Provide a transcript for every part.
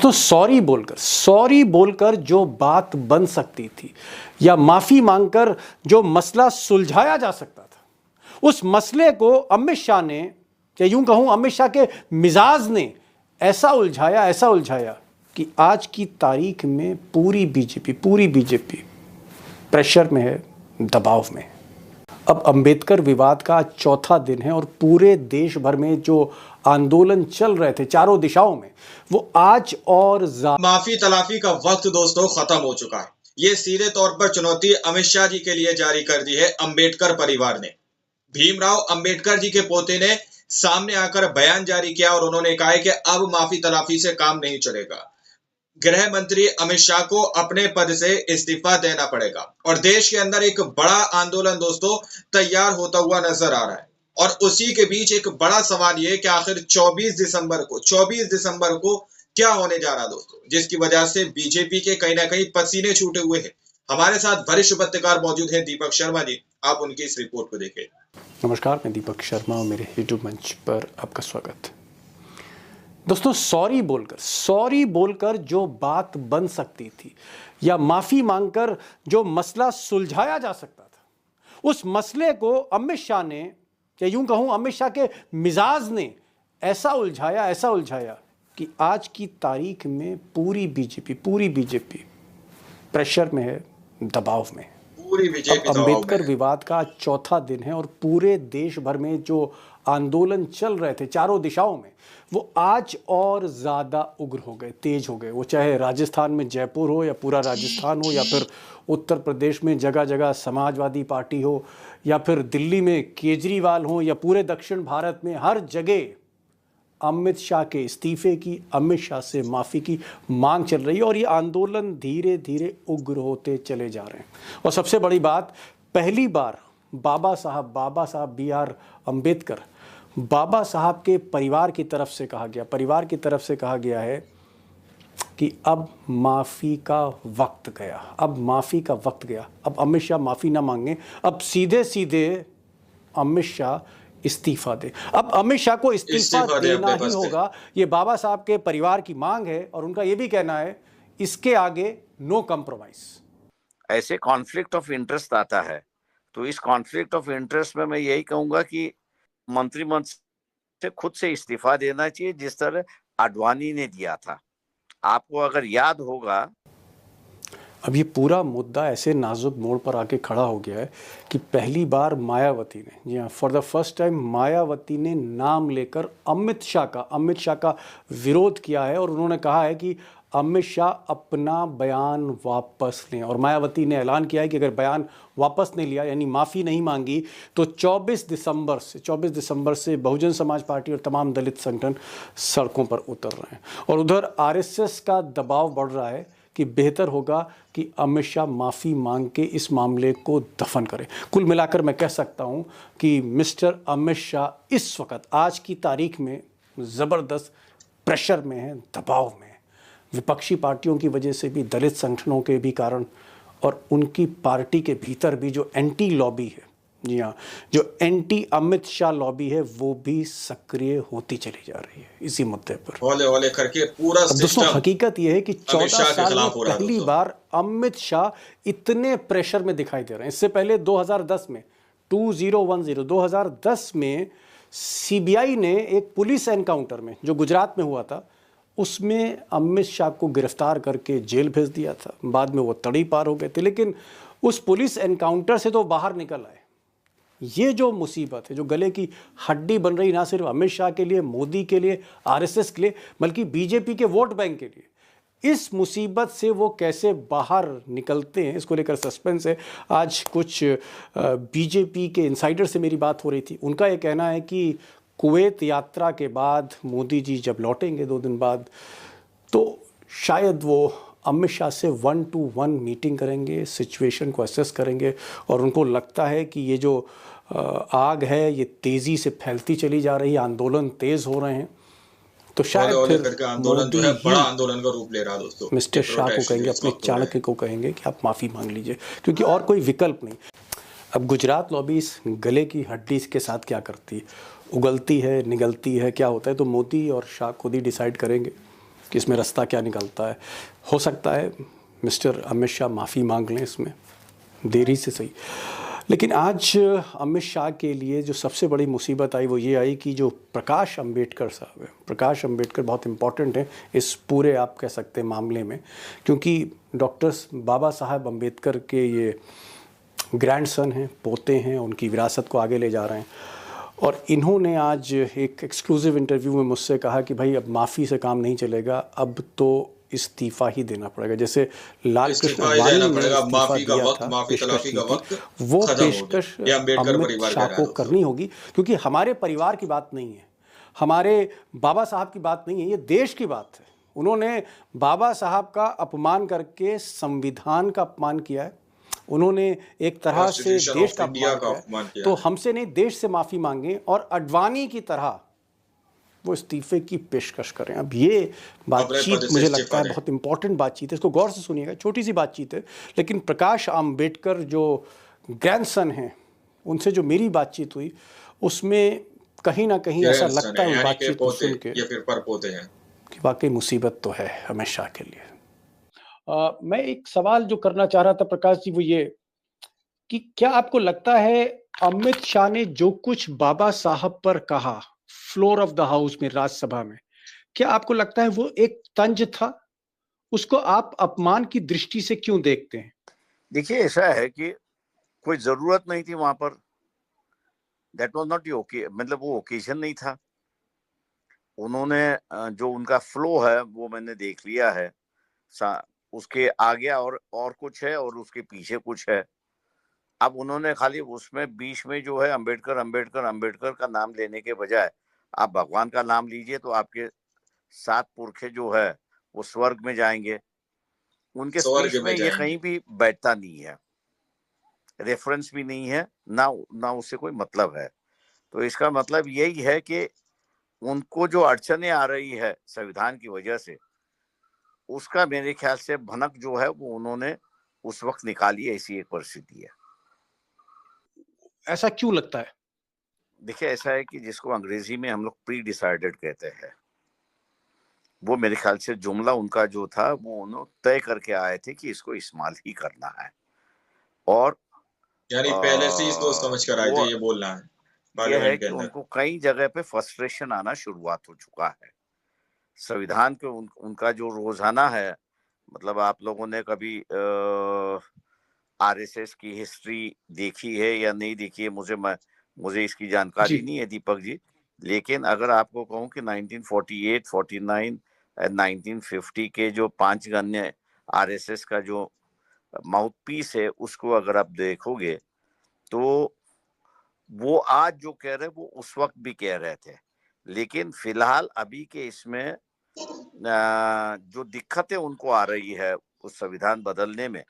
दोस्तों सॉरी बोलकर जो बात बन सकती थी या माफी मांगकर जो मसला सुलझाया जा सकता था, उस मसले को अमित शाह ने, या यूं कहूं अमित शाह के मिजाज ने ऐसा उलझाया कि आज की तारीख में पूरी बीजेपी प्रेशर में है, दबाव में है। अब अंबेडकर विवाद का चौथा दिन है और पूरे देश भर में जो आंदोलन चल रहे थे चारों दिशाओं में, वो आज और माफी तलाफी का वक्त दोस्तों खत्म हो चुका है। ये सीधे तौर पर चुनौती अमित शाह जी के लिए जारी कर दी है अंबेडकर परिवार ने। भीमराव अंबेडकर जी के पोते ने सामने आकर बयान जारी किया और उन्होंने कहा है कि अब माफी तलाफी से काम नहीं चलेगा। गृह मंत्री अमित शाह को अपने पद से इस्तीफा देना पड़ेगा और देश के अंदर एक बड़ा आंदोलन दोस्तों तैयार होता हुआ नजर आ रहा है। और उसी के बीच एक बड़ा सवाल ये कि आखिर 24 दिसंबर को क्या होने जा रहा दोस्तों, जिसकी वजह से बीजेपी के कहीं ना कहीं पसीने छूटे हुए हैं। हमारे साथ वरिष्ठ पत्रकार मौजूद हैं दीपक शर्मा जी, आप उनकी इस रिपोर्ट को देखें। नमस्कार, मैं दीपक शर्मा और मेरे यूट्यूब मंच पर आपका स्वागत। दोस्तों सॉरी बोलकर जो बात बन सकती थी या माफी मांगकर जो मसला सुलझाया जा सकता था, उस मसले को अमित शाह ने, या यूं कहूं अमित शाह के मिजाज ने ऐसा उलझाया कि आज की तारीख में पूरी बीजेपी प्रेशर में है, दबाव में है। पूरी बीजेपी अंबेडकर विवाद का चौथा दिन है और पूरे देश भर में जो आंदोलन चल रहे थे चारों दिशाओं में, वो आज और ज्यादा उग्र हो गए, तेज हो गए। वो चाहे राजस्थान में जयपुर हो या पूरा राजस्थान हो, या फिर उत्तर प्रदेश में जगह जगह समाजवादी पार्टी हो, या फिर दिल्ली में केजरीवाल हो, या पूरे दक्षिण भारत में हर जगह अमित शाह के इस्तीफे की, अमित शाह से माफ़ी की मांग चल रही है। और ये आंदोलन धीरे धीरे उग्र होते चले जा रहे हैं। और सबसे बड़ी बात, पहली बार बाबा साहब B.R. अम्बेडकर, बाबा साहब के परिवार की तरफ से कहा गया है कि अब माफ़ी का वक्त गया, अब अमित शाह माफ़ी ना मांगे, अब सीधे अमित शाह इस्तीफा दे। अब अमित शाह को इस्तीफा देना ही होगा, ये बाबा साहब के परिवार की मांग है और उनका ये भी कहना है इसके आगे नो कॉम्प्रोमाइज। ऐसे कॉन्फ्लिक्ट ऑफ इंटरेस्ट आता है, तो इस कॉन्फ्लिक्ट ऑफ इंटरेस्ट में मैं यही कहूंगा कि मंत्रिमंडल से खुद से इस्तीफा देना चाहिए, जिस तरह आडवाणी ने दिया था। आपको अगर याद होगा, अब ये पूरा मुद्दा ऐसे नाजुक मोड़ पर आके खड़ा हो गया है कि पहली बार मायावती ने, जी हाँ, for the first time Mayawati ने नाम लेकर अमित शाह का विरोध किया है और उन्होंने कहा है कि अमित शाह अपना बयान वापस लें। और मायावती ने ऐलान किया है कि अगर बयान वापस नहीं लिया, यानी माफ़ी नहीं मांगी, तो 24 दिसंबर से बहुजन समाज पार्टी और तमाम दलित संगठन सड़कों पर उतर रहे हैं। और उधर आरएसएस का दबाव बढ़ रहा है कि बेहतर होगा कि अमित शाह माफ़ी मांग के इस मामले को दफन करें। कुल मिलाकर मैं कह सकता हूं कि मिस्टर अमित शाह इस वक्त आज की तारीख में ज़बरदस्त प्रेशर में है, दबाव में है। विपक्षी पार्टियों की वजह से भी, दलित संगठनों के भी कारण, और उनकी पार्टी के भीतर भी जो एंटी लॉबी है, जी हाँ, जो एंटी अमित शाह लॉबी है, वो भी सक्रिय होती चली जा रही है इसी मुद्दे पर। हौले करके पूरा दोस्तों हकीकत यह है कि 14 साल में पहली बार अमित शाह इतने प्रेशर में दिखाई दे रहे हैं। इससे पहले 2010 में 2010 में सीबीआई ने एक पुलिस एनकाउंटर में, जो गुजरात में हुआ था, उसमें अमित शाह को गिरफ्तार करके जेल भेज दिया था। बाद में वो तड़ी पार हो गए थे, लेकिन उस पुलिस एनकाउंटर से तो बाहर निकल आए। ये जो मुसीबत है, जो गले की हड्डी बन रही, ना सिर्फ अमित शाह के लिए, मोदी के लिए, आरएसएस के लिए, बल्कि बीजेपी के वोट बैंक के लिए, इस मुसीबत से वो कैसे बाहर निकलते हैं, इसको लेकर सस्पेंस है। आज कुछ बीजेपी के इनसाइडर से मेरी बात हो रही थी। उनका ये कहना है कि कुवैत यात्रा के बाद मोदी जी जब लौटेंगे 2 दिन बाद, तो शायद वो अमित शाह से 1-to-1 मीटिंग करेंगे, सिचुएशन को असेस करेंगे। और उनको लगता है कि ये जो आग है ये तेज़ी से फैलती चली जा रही है, आंदोलन तेज़ हो रहे हैं, तो शायद फिर आंदोलन जो है बड़ा आंदोलन का रूप ले रहा है दोस्तों। मिस्टर शाह को कहेंगे, अपने चाणक्य को कहेंगे कि आप माफ़ी मांग लीजिए, क्योंकि और कोई विकल्प नहीं। अब गुजरात लॉबी इस गले की हड्डी के साथ क्या करती है, उगलती है, निगलती है, क्या होता है, तो मोदी और शाह खुद ही डिसाइड करेंगे। कि इसमें रास्ता क्या निकलता है। हो सकता है मिस्टर अमित शाह माफ़ी मांग लें इसमें, देरी से सही। लेकिन आज अमित शाह के लिए जो सबसे बड़ी मुसीबत आई वो ये आई कि जो प्रकाश अंबेडकर साहब हैं, प्रकाश अंबेडकर बहुत इम्पॉर्टेंट हैं इस पूरे आप कह सकते हैं मामले में, क्योंकि डॉक्टर बाबा साहब अंबेडकर के ये ग्रैंडसन हैं, पोते हैं, उनकी विरासत को आगे ले जा रहे हैं। और इन्होंने आज एक एक्सक्लूसिव इंटरव्यू में मुझसे कहा कि भाई अब माफ़ी से काम नहीं चलेगा, अब तो इस्तीफ़ा ही देना पड़ेगा। जैसे लाल कृष्ण आडवाणी ने इस्तीफ़ा दिया था, पेशकश की थी, वो पेशकश अमित शाह को करनी होगी, क्योंकि हमारे परिवार की बात नहीं है, हमारे बाबा साहब की बात नहीं है, ये देश की बात है। उन्होंने बाबा साहब का अपमान करके संविधान का अपमान किया है, उन्होंने एक तरह से देश का अपमान किया। तो हमसे नहीं, देश से माफ़ी मांगे और आडवाणी की तरह वो इस्तीफे की पेशकश करें। अब ये बातचीत मुझे लगता है बहुत इंपॉर्टेंट बातचीत है, इसको गौर से सुनिएगा, छोटी सी बातचीत है, लेकिन प्रकाश आम्बेडकर जो ग्रैंडसन हैं उनसे जो मेरी बातचीत हुई उसमें कहीं ना कहीं ऐसा लगता है उस बातचीत को सुन के कि वाकई मुसीबत तो है अमित शाह के लिए। मैं एक सवाल जो करना चाह रहा था प्रकाश जी वो ये कि क्या आपको लगता है अमित शाह ने जो कुछ बाबा साहब पर कहा फ्लोर ऑफ द हाउस में, राज्यसभा में, क्या आपको लगता है वो एक तंज था? उसको आप अपमान की दृष्टि से क्यों देखते हैं? देखिए, ऐसा है कि कोई जरूरत नहीं थी वहां पर, दैट वाज नॉट ओके, मतलब वो ओकेजन नहीं था। उन्होंने जो उनका फ्लो है वो मैंने देख लिया है, उसके आगे और कुछ है और उसके पीछे कुछ है। अब उन्होंने खाली उसमें बीच में जो है अंबेडकर अंबेडकर अंबेडकर का नाम लेने के बजाय आप भगवान का नाम लीजिए तो आपके 7 पुरखे जो है वो स्वर्ग में जाएंगे। उनके स्पीच में ये कहीं भी बैठता नहीं है, रेफरेंस भी नहीं है, ना उससे कोई मतलब है। तो इसका मतलब यही है कि उनको जो अड़चने आ रही है संविधान की वजह से, उसका मेरे ख्याल से भनक जो है वो उन्होंने उस वक्त निकाली, ऐसी एक परिस्थिति है। ऐसा क्यों लगता है? देखिए, ऐसा है कि जिसको अंग्रेजी में हम लोग प्री डिसाइडेड कहते हैं, वो मेरे ख्याल से जुमला उनका जो था वो उन्होंने तय करके आए थे कि इसको इस्तेमाल ही करना है, और यानी पहले से इसको समझ कर आए थे ये बोलना है। ये है कि उनको कई जगह पे फ्रस्ट्रेशन आना शुरुआत हो चुका है संविधान के। उनका जो रोजाना है, मतलब आप लोगों ने कभी आरएसएस की हिस्ट्री देखी है या नहीं देखी है, मुझे इसकी जानकारी नहीं है दीपक जी, लेकिन अगर आपको कहूं कि 1948, 49 और 1950 के जो 5 गण्य आरएसएस का जो माउथपीस है उसको अगर आप देखोगे तो वो आज जो कह रहे वो उस वक्त भी कह रहे थे। लेकिन फिलहाल अभी के इसमें जो दिक्कतें उनको आ रही है उस संविधान बदलने में,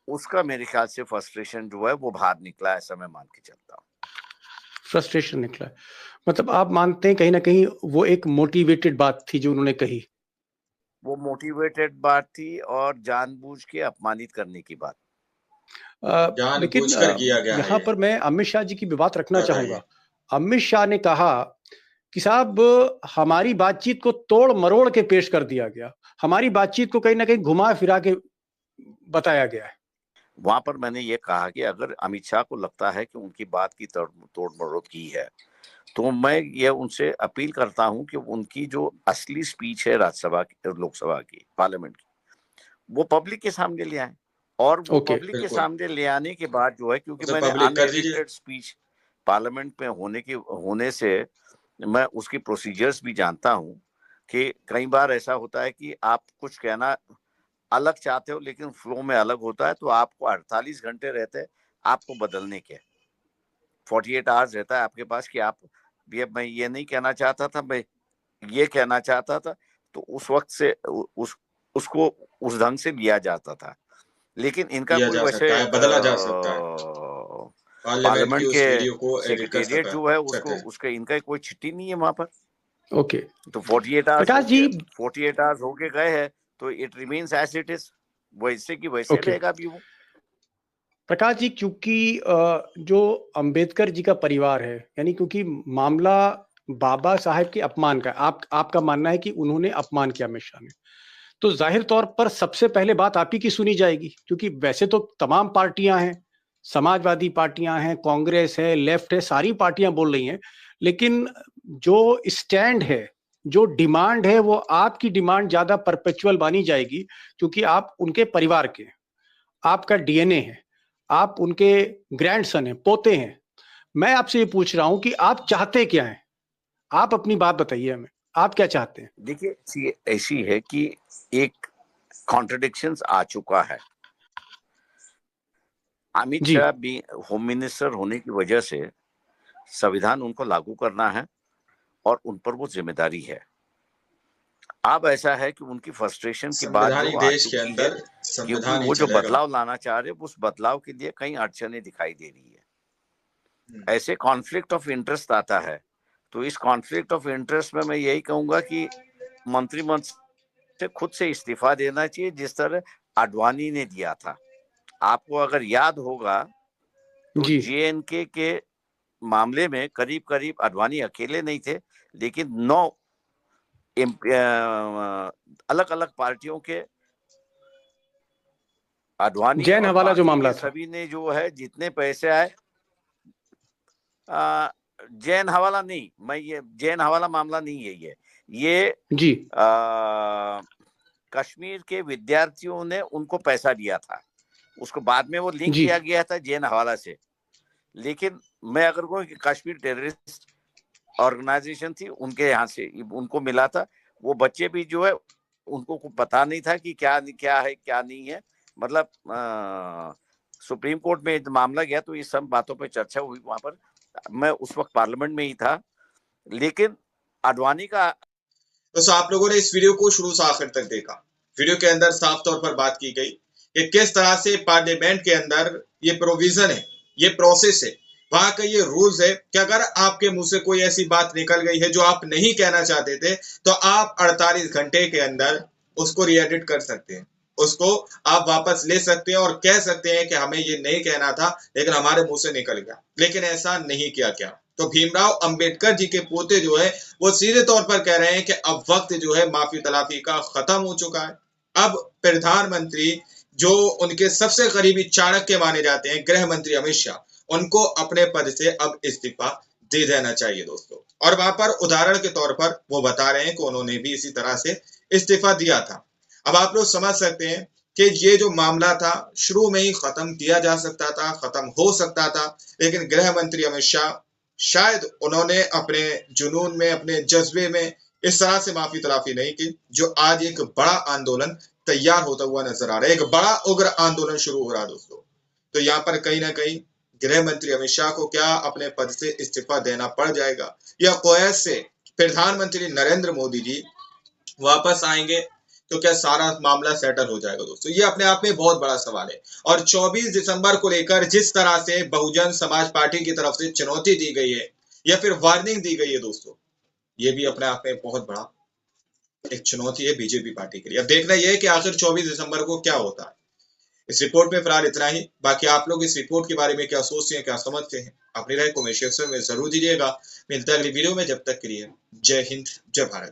उसका मेरे ख्याल से फ्रस्ट्रेशन जो है वो बाहर निकला, ऐसा मैं मान के चलता हूँ। फ्रस्ट्रेशन निकला, मतलब आप मानते हैं कहीं ना कहीं वो एक मोटिवेटेड बात थी जो उन्होंने कही? वो मोटिवेटेड बात थी और जानबूझ के अपमानित करने की बात। लेकिन यहाँ पर मैं अमित शाह जी की भी बात रखना चाहूंगा। अमित शाह ने कहा कि साहब हमारी बातचीत को तोड़ मरोड़ के पेश कर दिया गया, हमारी बातचीत को कहीं ना कहीं घुमा फिरा के बताया गया है। वहां पर मैंने ये कहा कि अगर अमित शाह को लगता है कि उनकी बात की तोड़ मरोड़ की है तो मैं ये उनसे अपील करता हूं कि उनकी जो असली स्पीच है राज्यसभा की, लोकसभा की, पार्लियामेंट की, वो पब्लिक के सामने ले आए। और वो पब्लिक के सामने ले आने के बाद जो है, क्योंकि मैंने अनएडिटेड स्पीच पार्लियामेंट में होने से मैं उसकी प्रोसीजर्स भी जानता हूं कि कई बार ऐसा होता है कि आप कुछ कहना अलग चाहते हो लेकिन फ्लो में अलग होता है, तो आपको 48 घंटे रहते हैं आपको बदलने के, 48 आवर्स रहता है आपके पास कि आप मैं ये नहीं कहना चाहता था, मैं ये कहना चाहता था, तो उस वक्त से उसको उस ढंग से लिया जाता था। लेकिन इनका कोई वैसे बदला जा सकता है, पार्लियामेंट के सेक्रेटेरिएट जो है उसके इनका कोई चिट्ठी नहीं है वहां पर। ओके, तो 48 आवर्स प्रकाश जी 48 आवर्स होके गए हैं तो it remains as it is, वैसे की वैसे रहेगा भी वो। प्रकाश जी, क्योंकि जो अंबेडकर जी का परिवार है, यानी क्योंकि मामला बाबा साहेब के अपमान का, आपका मानना है कि उन्होंने अपमान किया अमित शाह ने, तो जाहिर तौर पर सबसे पहले बात आप ही की सुनी जाएगी, क्योंकि वैसे तो तमाम पार्टियां हैं, समाजवादी पार्टियां हैं, कांग्रेस है, लेफ्ट है, सारी पार्टियां बोल रही हैं, लेकिन जो स्टैंड है, जो डिमांड है, वो आपकी डिमांड ज्यादा परपेचुअल मानी जाएगी, क्योंकि आप उनके परिवार के हैं, आपका डीएनए है, आप उनके ग्रैंडसन हैं, पोते हैं। मैं आपसे ये पूछ रहा हूं कि आप चाहते क्या हैं? आप अपनी बात बताइए हमें, आप क्या चाहते हैं? देखिए, ऐसी है कि एक कॉन्ट्रडिक्शंस आ चुका है। अमित जी। शाह भी होम मिनिस्टर होने की वजह से संविधान उनको लागू करना है और उन पर वो जिम्मेदारी है। अब ऐसा है कि उनकी फ्रस्ट्रेशन की बात जो संवैधानिक आ देश के चुकी है, अंदर क्योंकि संविधान ही वो जो चलेगा। बदलाव लाना चाह रहे, उस बदलाव के लिए कई अड़चनें दिखाई दे रही है। ऐसे कॉन्फ्लिक्ट ऑफ इंटरेस्ट आता है, तो इस कॉन्फ्लिक्ट ऑफ इंटरेस्ट में मैं यही कहूंगा कि मंत्रिमंडल से खुद से इस्तीफा देना चाहिए, जिस तरह आडवाणी ने दिया था। आपको अगर याद होगा तो जी। जेएनके के मामले में करीब करीब आडवाणी अकेले नहीं थे, लेकिन 9 अलग अलग पार्टियों के, आडवाणी जैन और हवाला जो बाकी मामला के था। सभी ने जो है जितने पैसे आए, आ, जैन हवाला नहीं, मैं ये जैन हवाला मामला नहीं है, ये जी। कश्मीर के विद्यार्थियों ने उनको पैसा दिया था, उसको बाद में वो लिंक जी। किया गया था जैन हवाला से। लेकिन मैं अगर कहूँ कि कश्मीर टेररिस्ट ऑर्गेनाइजेशन थी, उनके यहाँ से उनको मिला था। वो बच्चे भी जो है उनको पता नहीं था कि क्या क्या है क्या नहीं है। मतलब सुप्रीम कोर्ट में मामला गया तो ये सब बातों पे चर्चा हुई वहां पर। मैं उस वक्त पार्लियामेंट में ही था, लेकिन आडवाणी का तो आप लोगों ने इस वीडियो को शुरू से आखिर तक देखा। वीडियो के अंदर साफ तौर पर बात की गई कि किस तरह से पार्लियामेंट के अंदर ये प्रोविजन है, ये प्रोसेस है, वहां का ये रूल्स है कि अगर आपके मुंह से कोई ऐसी बात निकल गई है जो आप नहीं कहना चाहते थे, तो आप 48 घंटे के अंदर उसको रीएडिट कर सकते हैं, उसको आप वापस ले सकते हैं और कह सकते हैं कि हमें ये नहीं कहना था लेकिन हमारे मुंह से निकल गया। लेकिन ऐसा नहीं किया गया। तो भीमराव अंबेडकर जी के पोते जो है वो सीधे तौर पर कह रहे हैं कि अब वक्त जो है माफी तलाफी का खत्म हो चुका है। अब प्रधानमंत्री जो उनके सबसे करीबी चाणक्य माने जाते हैं, गृह मंत्री अमित शाह, उनको अपने पद से अब इस्तीफा दे देना चाहिए दोस्तों। और वहां पर उदाहरण के तौर पर वो बता रहे हैं कि उन्होंने भी इसी तरह से इस्तीफा दिया था। अब आप लोग समझ सकते हैं कि ये जो मामला था शुरू में ही खत्म किया जा सकता था, खत्म हो सकता था, लेकिन गृह मंत्री अमित शाह शायद उन्होंने अपने जुनून में, अपने जज्बे में इस तरह से माफी तलाफी नहीं की, जो आज एक बड़ा आंदोलन तैयार होता हुआ नजर आ रहा है, एक बड़ा उग्र आंदोलन शुरू हो रहा है दोस्तों। तो यहाँ पर कहीं ना कहीं गृह मंत्री अमित शाह को क्या अपने पद से इस्तीफा देना पड़ जाएगा, या कुवैत से प्रधानमंत्री नरेंद्र मोदी जी वापस आएंगे तो क्या सारा मामला सेटल हो जाएगा दोस्तों? ये अपने आप में बहुत बड़ा सवाल है। और 24 दिसंबर को लेकर जिस तरह से बहुजन समाज पार्टी की तरफ से चुनौती दी गई है या फिर वार्निंग दी गई है दोस्तों, ये भी अपने आप में बहुत बड़ा एक चुनौती है बीजेपी पार्टी के लिए। अब देखना यह है कि आखिर 24 दिसंबर को क्या होता है। इस रिपोर्ट में फिलहाल इतना ही। बाकी आप लोग इस रिपोर्ट के बारे में क्या सोचते हैं, क्या समझते हैं, अपनी राय कमेंट सेक्शन में जरूर दीजिएगा। मिलता है अगली वीडियो में, जब तक के लिए जय हिंद, जय भारत।